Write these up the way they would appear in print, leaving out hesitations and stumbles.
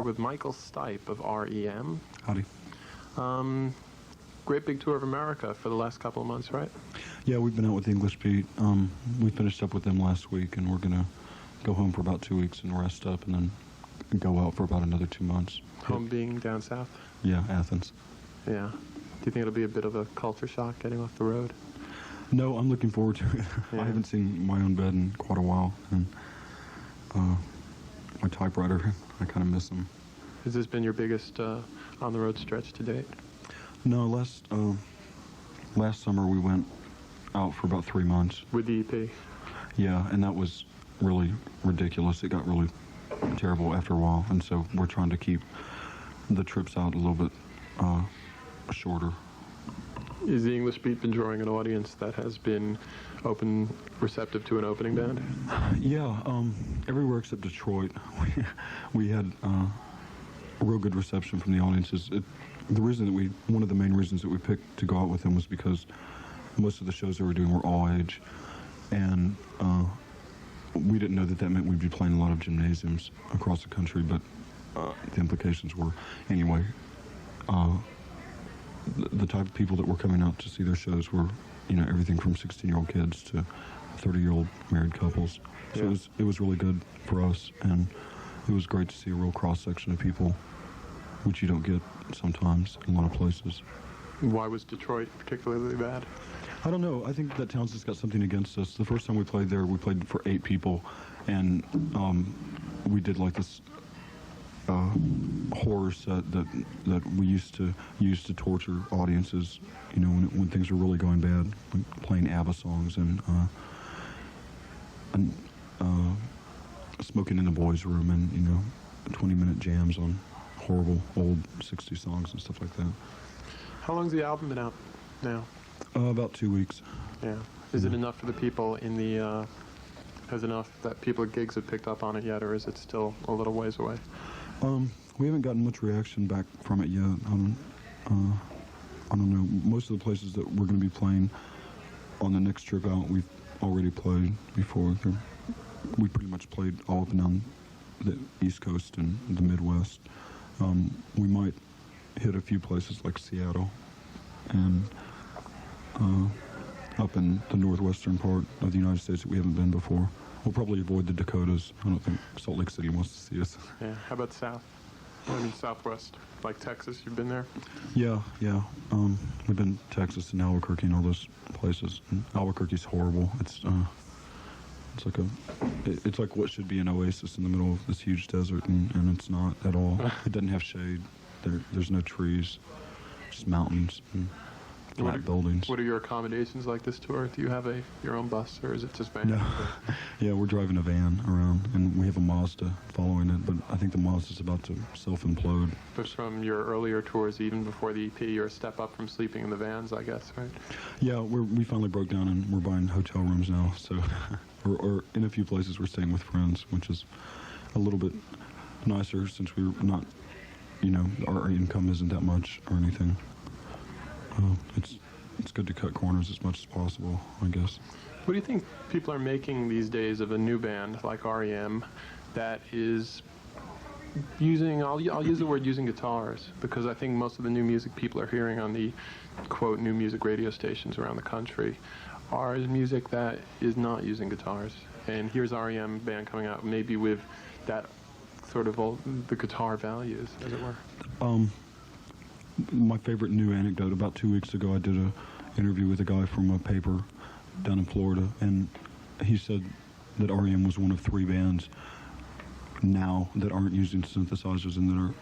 here with Michael STIPE of R.E.M. Howdy. Great big tour of America for the last couple of months, right? Yeah, we've been out with English Beat. We finished up with them last week, and we're going to go home for about 2 weeks and rest up, and then go out for about another 2 months. Home being down south? Yeah, Athens. Yeah. Do you think it'll be a bit of a culture shock getting off the road? No, I'm looking forward to it. Yeah. I haven't seen my own bed in quite a while, and my typewriter, I kind of miss them. Has this been your biggest on-the-road stretch to date? No, last summer we went out for about 3 months. With the EP? Yeah, and that was really ridiculous. It got really terrible after a while, and so we're trying to keep the trips out a little bit shorter. Is the English Beat been drawing an audience that has been receptive to an opening band? Yeah, everywhere except Detroit. We had a real good reception from the audiences. One of the main reasons that we picked to go out with them was because most of the shows that we were doing were all age, and we didn't know that meant we'd be playing a lot of gymnasiums across the country, but the implications were, anyway, the type of people that were coming out to see their shows were, everything from 16-year-old kids to 30-year-old married couples. So yeah. it was really good for us, and it was great to see a real cross-section of people, which you don't get sometimes in a lot of places. Why was Detroit particularly bad? I don't know. I think that town's just got something against us. The first time we played there, we played for 8 people, and we did like this horror set that we used to use to torture audiences, when things were really going bad, like playing ABBA songs and smoking in the boys' room, and 20-minute jams on horrible old 60 songs and stuff like that. How long's the album been out now? About 2 weeks. Yeah. Is it enough for the people in the, has enough that people at gigs have picked up on it yet, or is it still a little ways away? We haven't gotten much reaction back from it yet. I don't know. Most of the places that we're going to be playing on the next trip out, we've already played before. We pretty much played all up and down the East Coast and the Midwest. We might hit a few places like Seattle and up in the northwestern part of the United States that we haven't been before. We'll probably avoid the Dakotas. I don't think Salt Lake City wants to see us. Yeah. How about south? Southwest, like Texas. You've been there? Yeah. We've been to Texas and Albuquerque and all those places. And Albuquerque's horrible. It's like what should be an oasis in the middle of this huge desert, and it's not at all. It doesn't have shade. There's no trees, just mountains and flat buildings. What are your accommodations like this tour? Do you have your own bus, or is it just van? No. Yeah, we're driving a van around, and we have a Mazda following it, but I think the Mazda's about to self-implode. But from your earlier tours, even before the EP, you're a step up from sleeping in the vans, I guess, right? Yeah, we finally broke down, and we're buying hotel rooms now, so or in a few places we're staying with friends, which is a little bit nicer since we're not, our income isn't that much or anything. It's good to cut corners as much as possible, I guess. What do you think people are making these days of a new band like R.E.M. that is using, I'll use the word using guitars, because I think most of the new music people are hearing on the, quote, new music radio stations around the country is music that is not using guitars. And here's R.E.M. band coming out maybe with that sort of the guitar values, as it were. My favorite new anecdote, about 2 weeks ago, I did an interview with a guy from a paper down in Florida, and he said that R.E.M. was one of 3 bands now that aren't using synthesizers and that are,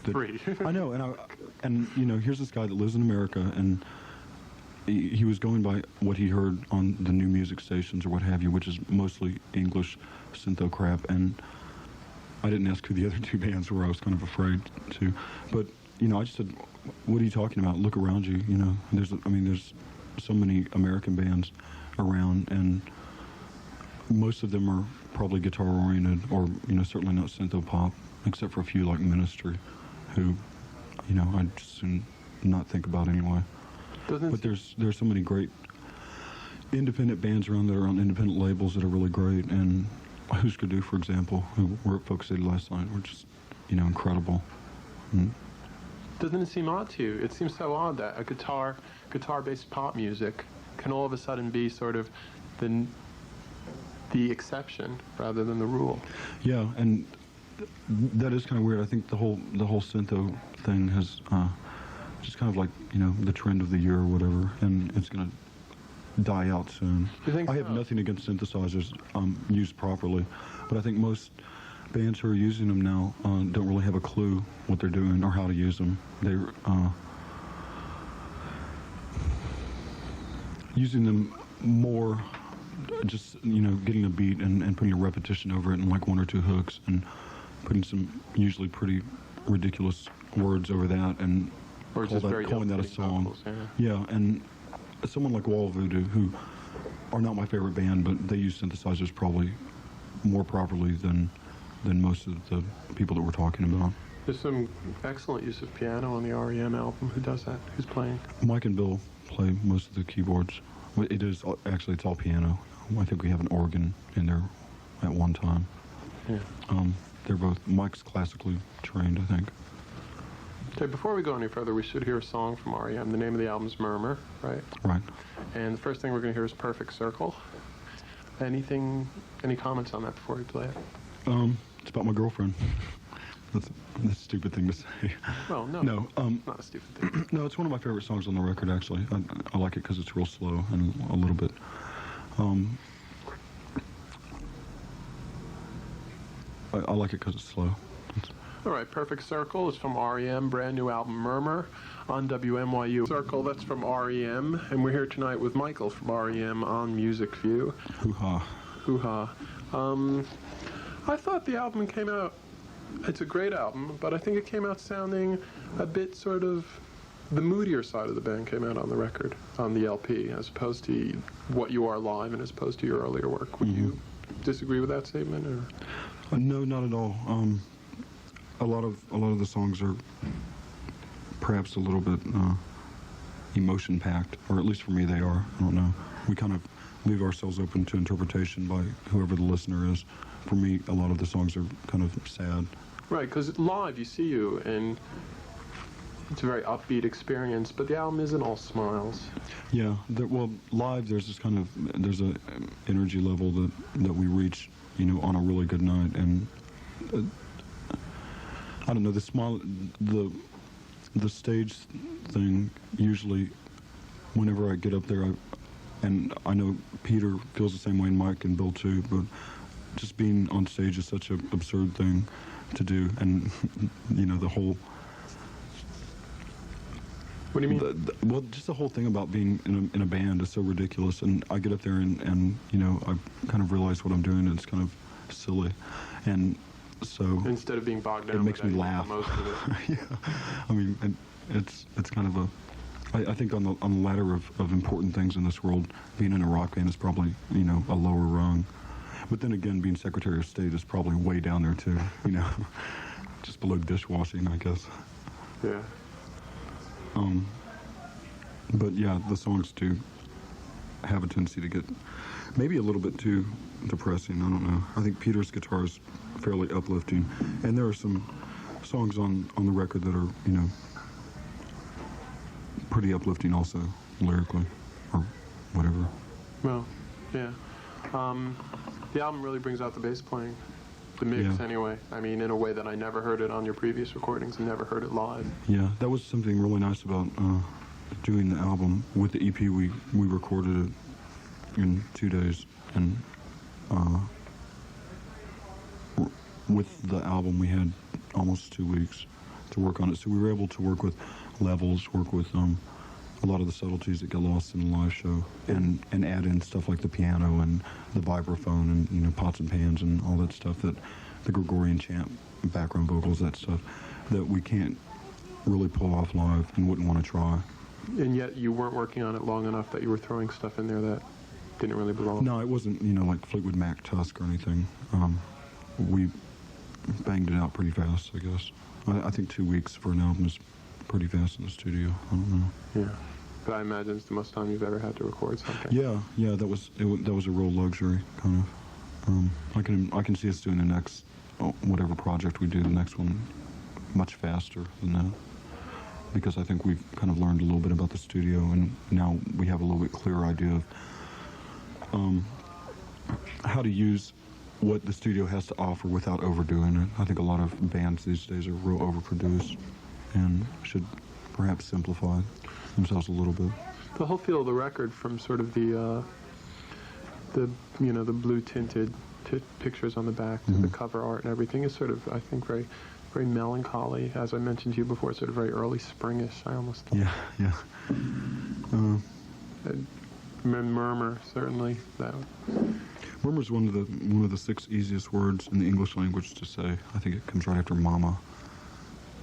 that... 3. I know, and here's this guy that lives in America, and he was going by what he heard on the new music stations or what have you, which is mostly English syntho crap, and I didn't ask who the other 2 bands were. I was kind of afraid to, but I just said, what are you talking about? Look around you, there's so many American bands around, and most of them are probably guitar oriented, or certainly not syntho pop, except for a few like Ministry, who I'd just soon not think about anyway. But there's so many great independent bands around that are on independent labels that are really great, and Husker Du, for example, who were at Folk City last night, were just incredible. Mm. Doesn't it seem odd to you? It seems so odd that a guitar-based pop music can all of a sudden be sort of the exception rather than the rule. Yeah, and that is kind of weird. I think the whole syntho thing has just kind of like the trend of the year or whatever, and it's gonna die out soon. You think I so? have nothing against synthesizers used properly, but I think most bands who are using them now don't really have a clue what they're doing or how to use them. They're using them more, just getting a beat and putting a repetition over it and like one or two hooks and putting some usually pretty ridiculous words over that and calling that a song. Vocals, yeah, and someone like Wall Voodoo, who are not my favorite band, but they use synthesizers probably more properly than most of the people that we're talking about. There's some excellent use of piano on the R.E.M. album. Who does that? Who's playing? Mike and Bill play most of the keyboards. It is actually, it's all piano. I think we have an organ in there at one time. Yeah. They're both, Mike's classically trained, I think. Okay, before we go any further, we should hear a song from R.E.M. The name of the album is Murmur, right? Right. And the first thing we're going to hear is Perfect Circle. Any comments on that before we play it? It's about my girlfriend. That's a stupid thing to say. Well, no. No. Not a stupid thing. No, it's one of my favorite songs on the record, actually. I like it because it's real slow and a little bit. I like it because it's slow. All right, Perfect Circle is from R.E.M., brand new album Murmur on WNYU. Circle, that's from R.E.M., and we're here tonight with Michael from R.E.M. on Music View. Hoo-ha. Hoo-ha. I thought the album came out, it's a great album, but I think it came out sounding a bit sort of, the moodier side of the band came out on the record, on the LP, as opposed to what you are live and as opposed to your earlier work. Would you disagree with that statement? Or? No, not at all. A lot of the songs are perhaps a little bit emotion-packed, or at least for me they are. I don't know. We kind of leave ourselves open to interpretation by whoever the listener is. For me, a lot of the songs are kind of sad. Right, because live you see you, and it's a very upbeat experience, but the album isn't all smiles. Yeah, well, live there's this kind of, there's a energy level that we reach, on a really good night, and I don't know, the stage thing, usually whenever I get up there, and I know Peter feels the same way, and Mike and Bill too, but just being on stage is such an absurd thing to do, and the whole. What do you mean? Well, just the whole thing about being in a band is so ridiculous, and I get up there and I kind of realize what I'm doing, and it's kind of silly, and so instead of being bogged down, it makes me laugh. Most of it. Yeah, I mean, it's kind of I think on the ladder of important things in this world, being in a rock band is probably a lower rung. But then again, being Secretary of State is probably way down there too, just below dishwashing, I guess. Yeah. But yeah, the songs do have a tendency to get maybe a little bit too depressing. I don't know. I think Peter's guitar is fairly uplifting, and there are some songs on the record that are pretty uplifting also lyrically, or whatever. Well, yeah. The album really brings out the bass playing, the mix anyway. I mean, in a way that I never heard it on your previous recordings and never heard it live. Yeah, that was something really nice about doing the album. With the EP, we recorded it in 2 days, and with the album, we had almost 2 weeks to work on it. So we were able to work with levels, work with a lot of the subtleties that get lost in the live show, and add in stuff like the piano and the vibraphone and pots and pans and all that stuff, that the Gregorian chant, background vocals, that stuff that we can't really pull off live and wouldn't want to try. And yet you weren't working on it long enough that you were throwing stuff in there that didn't really belong. No, it wasn't like Fleetwood Mac Tusk or anything. We banged it out pretty fast, I guess. I think 2 weeks for an album is pretty fast in the studio. I don't know. Yeah, but I imagine it's the most time you've ever had to record something. Yeah, that was a real luxury, kind of. I can see us doing the next whatever project we do, the next one much faster than that. Because I think we've kind of learned a little bit about the studio, and now we have a little bit clearer idea of how to use what the studio has to offer without overdoing it. I think a lot of bands these days are real overproduced and should perhaps simplify themselves a little bit. The whole feel of the record, from sort of the blue tinted pictures on the back, to the cover art and everything, is sort of, I think, very melancholy. As I mentioned to you before, sort of very early springish. I almost thought. Yeah. Murmur, certainly. Murmur is one of the 6 easiest words in the English language to say. I think it comes right after mama,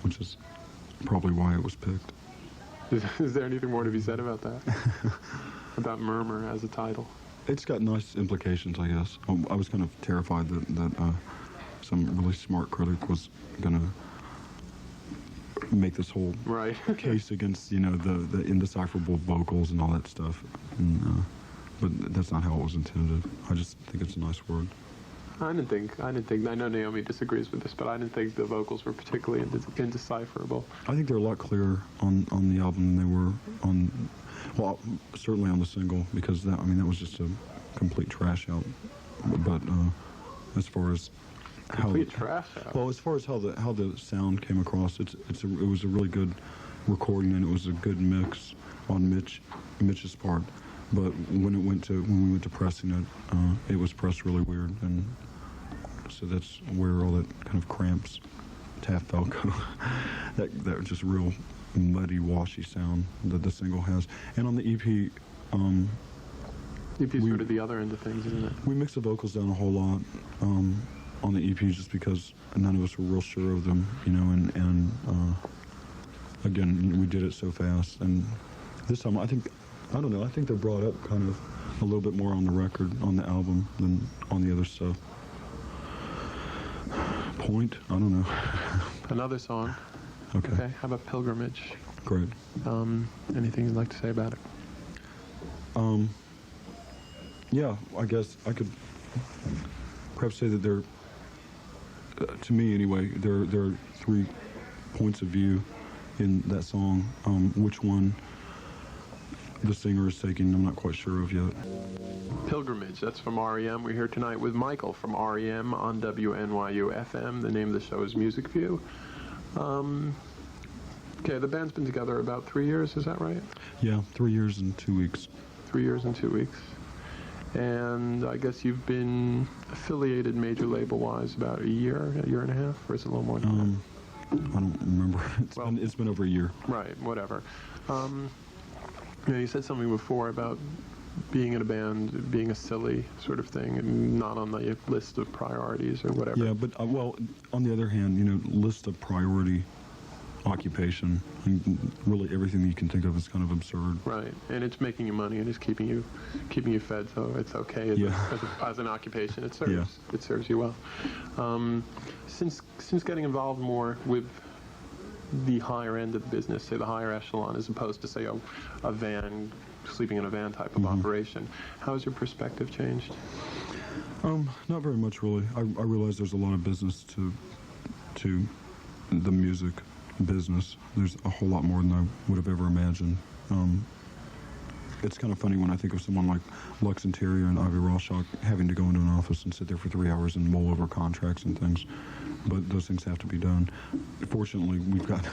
which is probably why it was picked. Is there anything more to be said about that? About Murmur as a title? It's got nice implications, I guess. I was kind of terrified that some really smart critic was going to make this whole case against, the indecipherable vocals and all that stuff. But that's not how it was intended. I just think it's a nice word. I didn't think, I know Naomi disagrees with this, but I didn't think the vocals were particularly indecipherable. I think they're a lot clearer on the album than they were on, well, certainly on the single, because that was just a complete trash out. But as far as complete trash out. Well, as far as how the sound came across, it was a really good recording, and it was a good mix on Mitch's part. But when we went to pressing it, it was pressed really weird, and so that's where all that kind of cramps, Taft Falco, that just real muddy, washy sound that the single has. And on the EP, EP's sort of the other end of things, isn't it? We mixed the vocals down a whole lot on the EP, just because none of us were real sure of them, and again, we did it so fast. And this time, I think they're brought up kind of a little bit more on the record, on the album, than on the other stuff. Point? I don't know. Another song. Okay. How about Pilgrimage? Great. Anything you'd like to say about it? Yeah, I guess I could perhaps say that there, to me anyway, there are 3 points of view in that song. Which one the singer is taking, I'm not quite sure of yet. Pilgrimage, that's from R.E.M. We're here tonight with Michael from R.E.M. on WNYU-FM. The name of the show is Music View. Okay, the band's been together about 3 years, is that right? Yeah, 3 years and 2 weeks. 3 years and 2 weeks. And I guess you've been affiliated major label-wise about a year and a half, or is it a little more than that? I don't remember. It's been over a year. Right, whatever. You said something before about being in a band being a silly sort of thing and not on the list of priorities or whatever. Yeah, but, well, on the other hand, list of priority occupation, really everything that you can think of is kind of absurd. Right, and it's making you money and it's keeping you fed, so it's okay as an occupation. It serves you well. Since getting involved more with the higher end of the business, say the higher echelon, as opposed to, say, a van, sleeping in a van type of operation, how has your perspective changed? Not very much, really. I realize there's a lot of business to the music business. There's a whole lot more than I would have ever imagined. It's kind of funny when I think of someone like Lux Interior and Ivy Rawshock having to go into an office and sit there for 3 hours and mull over contracts and things. But those things have to be done. Fortunately, we've got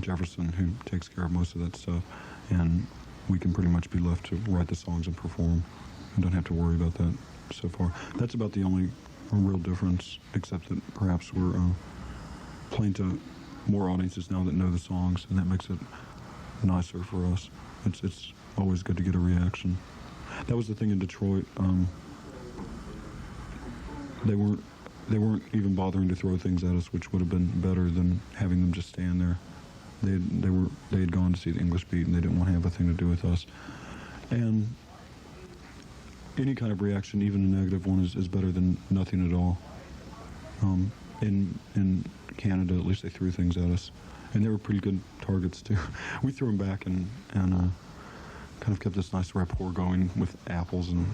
Jefferson, who takes care of most of that stuff, and we can pretty much be left to write the songs and perform, and don't have to worry about that so far. That's about the only real difference, except that perhaps we're playing to more audiences now that know the songs, and that makes it nicer for us. It's always good to get a reaction. That was the thing in Detroit. They weren't even bothering to throw things at us, which would have been better than having them just stand there. They had gone to see the English Beat, and they didn't want to have a thing to do with us. And any kind of reaction, even a negative one, is better than nothing at all. In Canada, at least, they threw things at us, and they were pretty good targets too. We threw them back and kind of kept this nice rapport going with apples and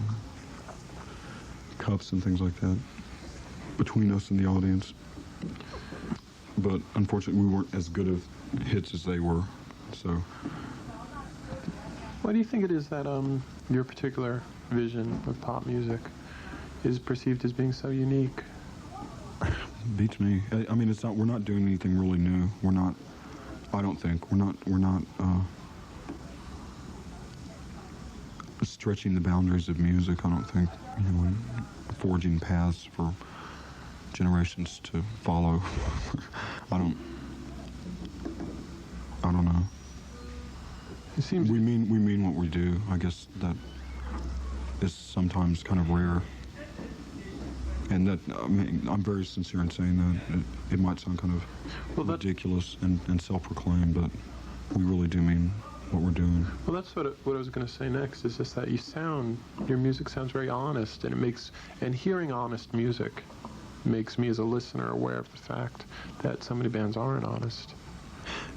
cups and things like that. between us and the audience. But unfortunately, we weren't as good of hits as they were. So, Why do you think it is that your particular vision of pop music is perceived as being so unique? beats me. I mean, it's not. We're not doing anything really new. We're not. I don't think we're not. Stretching the boundaries of music. I don't think. You know, and forging paths for generations to follow. I don't know. It seems we mean what we do. I guess that is sometimes kind of rare. And that, I mean, I'm very sincere in saying that. It might sound kind of ridiculous and self-proclaimed, but we really do mean what we're doing. Well, that's what I was going to say next, is just that your music sounds very honest, and hearing honest music makes me as a listener aware of the fact that so many bands aren't honest.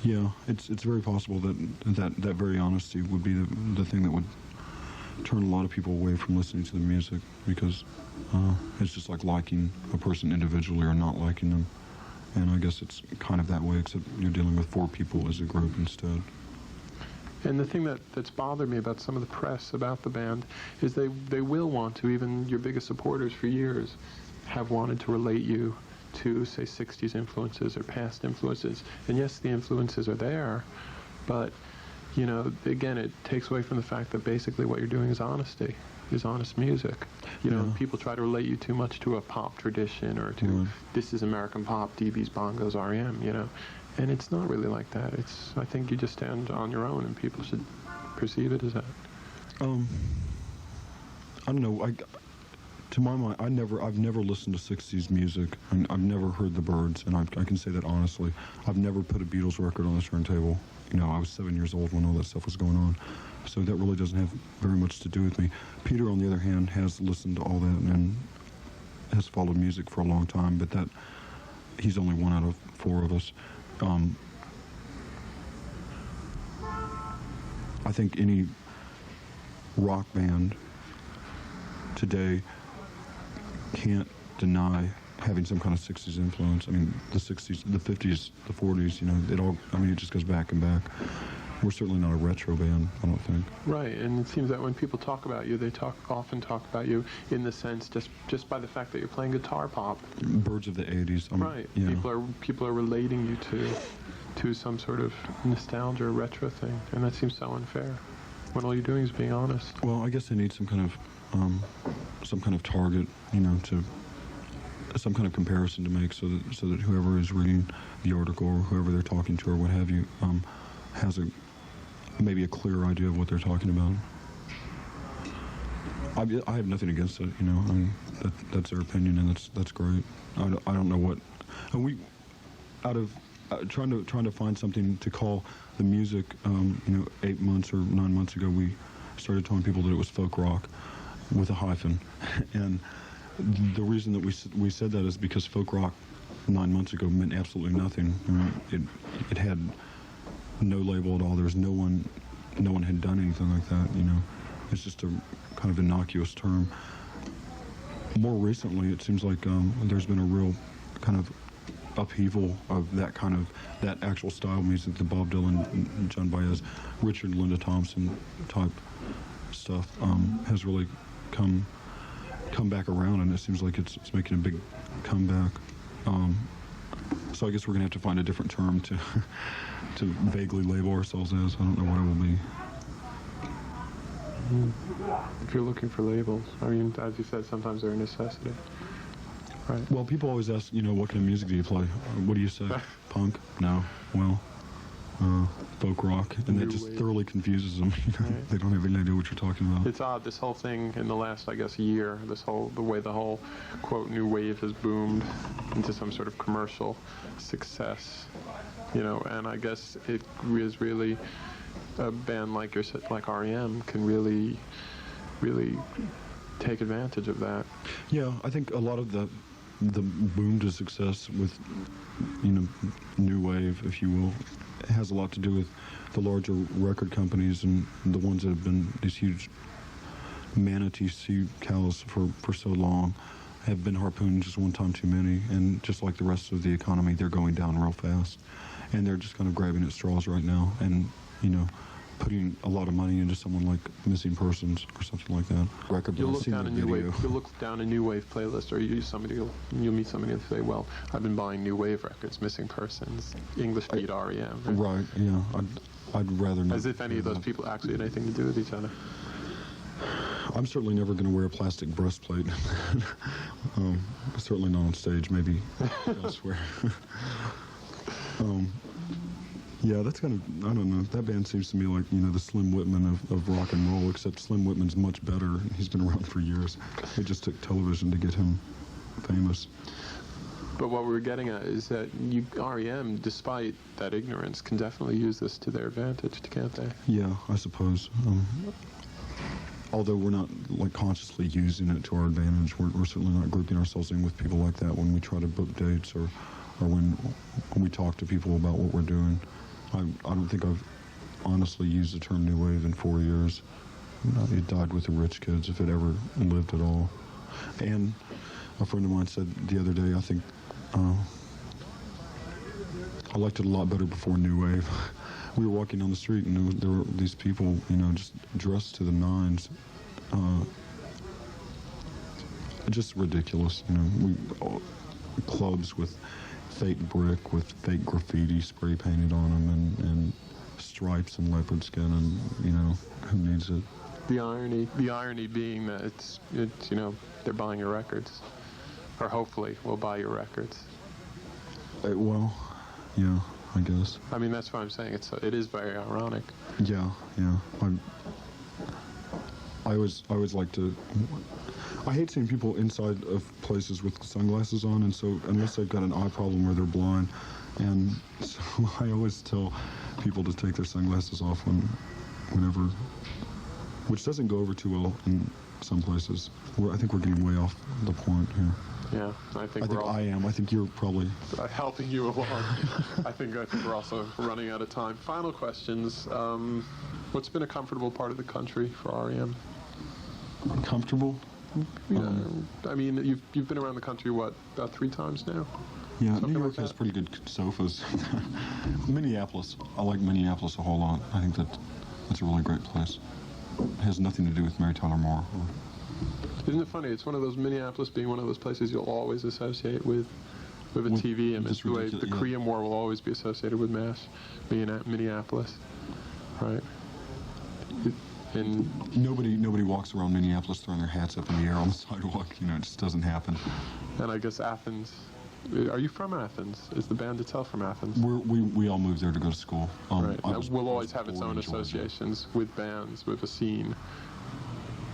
Yeah, it's very possible that very honesty would be the thing that would turn a lot of people away from listening to the music, because it's just like liking a person individually or not liking them. And I guess it's kind of that way, except you're dealing with 4 people as a group instead. And the thing that's bothered me about some of the press about the band is they will want to, even your biggest supporters for years, have wanted to relate you to, say, 60s influences or past influences. And yes, the influences are there, but, you know, again, it takes away from the fact that basically what you're doing is honesty, is honest music. You know, people try to relate you too much to a pop tradition or to this is American pop, DB's, bongos, R.E.M., you know. And it's not really like that. I think you just stand on your own, and people should perceive it as that. I don't know. To my mind, I've never listened to 60s music, and I've never heard the Byrds, and I can say that honestly. I've never put a Beatles record on the turntable. You know, I was 7 years old when all that stuff was going on, so that really doesn't have very much to do with me. Peter, on the other hand, has listened to all that and has followed music for a long time, but that he's only 1 out of 4 of us. I think any rock band today can't deny having some kind of 60s influence. I mean, the 60s, the 50s, the 40s, you know, it just goes back and back. We're certainly not a retro band, I don't think. Right, and it seems that when people talk about you, they often talk about you in the sense just by the fact that you're playing guitar pop. Birds of the 80s. Right, people are relating you to some sort of nostalgia or retro thing, and that seems so unfair when all you're doing is being honest. Well, I guess they need some kind of target, you know, some kind of comparison to make, so that whoever is reading the article or whoever they're talking to or what have you has maybe a clear idea of what they're talking about. I have nothing against it, you know. I mean, that's their opinion, and that's great. I don't know what, and we, out of trying to find something to call the music, you know, 8 months or 9 months ago, we started telling people that it was folk rock with a hyphen, and the reason that we said that is because folk rock 9 months ago meant absolutely nothing. I mean, it had no label at all. There was no one had done anything like that, you know. It's just a kind of innocuous term. More recently, it seems like there's been a real kind of upheaval of that actual style music, the Bob Dylan, and John Baez, Richard and Linda Thompson type stuff has really come back around, and it seems like it's making a big comeback. So I guess we're gonna have to find a different term to vaguely label ourselves as. I don't know what it will be. If you're looking for labels, I mean, as you said, sometimes they're a necessity. Right. Well, people always ask, you know, what kind of music do you play? What do you say? Punk? No. Well, folk rock, and that just thoroughly confuses them. You know? Right. They don't have any idea what you're talking about. It's odd, this whole thing in the last, I guess, year, the way the whole, quote, new wave has boomed into some sort of commercial success, you know, and I guess it is really, a band like R.E.M. can really, really take advantage of that. Yeah, I think a lot of the boom to success with, you know, new wave, if you will, has a lot to do with the larger record companies and the ones that have been these huge manatee sea cows for so long have been harpooned just one time too many, and just like the rest of the economy, they're going down real fast, and they're just kind of grabbing at straws right now, and putting a lot of money into someone like Missing Persons or something like that. You'll look down a new wave. You'll look down a new wave playlist, or you'll meet somebody and say, "Well, I've been buying new wave records, Missing Persons, English beat R.E.M." Right? Yeah. I'd rather not. As if any of those people actually had anything to do with each other. I'm certainly never going to wear a plastic breastplate. Certainly not on stage. Maybe elsewhere. Yeah, that's kind of, I don't know, that band seems to me like, the Slim Whitman of rock and roll, except Slim Whitman's much better. He's been around for years. It just took television to get him famous. But what we're getting at is that R.E.M., despite that ignorance, can definitely use this to their advantage, can't they? Yeah, I suppose. Although we're not, consciously using it to our advantage, we're certainly not grouping ourselves in with people like that when we try to book dates or when we talk to people about what we're doing. I don't think I've honestly used the term New Wave in 4 years. It died with the rich kids, if it ever lived at all. And a friend of mine said the other day, I think I liked it a lot better before New Wave. We were walking down the street, and there were these people, just dressed to the nines. Just ridiculous, clubs with fake brick with fake graffiti spray painted on them and stripes and leopard skin, and who needs it? The irony being that it's they're buying your records, or hopefully will buy your records. Well, yeah, I guess. I mean, that's what I'm saying. It is very ironic. Yeah. I always like to. I hate seeing people inside of places with sunglasses on, and so unless they've got an eye problem or they're blind, and so I always tell people to take their sunglasses off whenever, which doesn't go over too well in some places. I think we're getting way off the point here. Yeah, I think I am. I think you're probably helping you along. I think we're also running out of time. Final questions. What's been a comfortable part of the country for R.E.M.? Comfortable? Yeah, I mean, you've been around the country, what, about 3 times now? Yeah, Something New York like has pretty good sofas. Minneapolis, I like Minneapolis a whole lot. I think that's a really great place. It has nothing to do with Mary Tyler Moore. Isn't it funny? It's one of those, Minneapolis being one of those places you'll always associate with a TV image. The way the Korean War will always be associated with Minneapolis, right? And nobody walks around Minneapolis throwing their hats up in the air on the sidewalk. It just doesn't happen. And I guess Athens. Are you from Athens? Is the band itself from Athens? We all moved there to go to school. Right. We'll always have its own associations with bands, with a scene.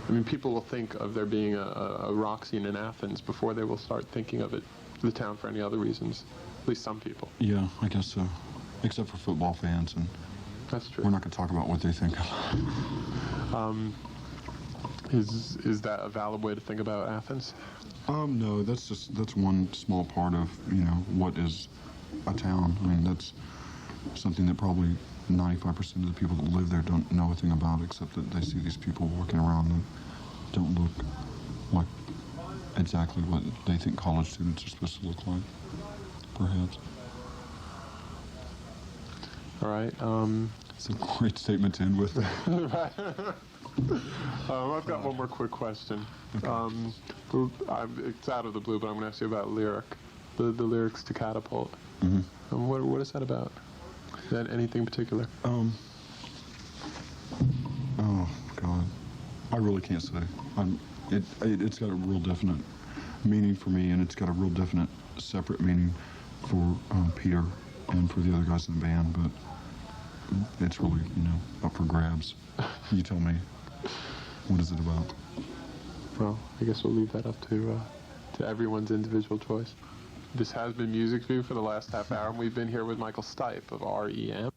I mean, people will think of there being a rock scene in Athens before they will start thinking of the town for any other reasons. At least some people. Yeah, I guess so. Except for football fans, and that's true. We're not going to talk about what they think. Is that a valid way to think about Athens? No, that's one small part of what is a town. I mean, that's something that probably 95% of the people that live there don't know a thing about, except that they see these people walking around that don't look like exactly what they think college students are supposed to look like, perhaps. All right. It's a great statement to end with. I've got one more quick question. Okay. It's out of the blue, but I'm going to ask you about the lyrics to Catapult. Mm-hmm. What is that about? Is that anything in particular? Oh, God. I really can't say. It's got a real definite meaning for me, and it's got a real definite separate meaning for Peter and for the other guys in the band, but it's really, up for grabs. You tell me. What is it about? Well, I guess we'll leave that up to everyone's individual choice. This has been Music View for the last half hour, and we've been here with Michael Stipe of R.E.M.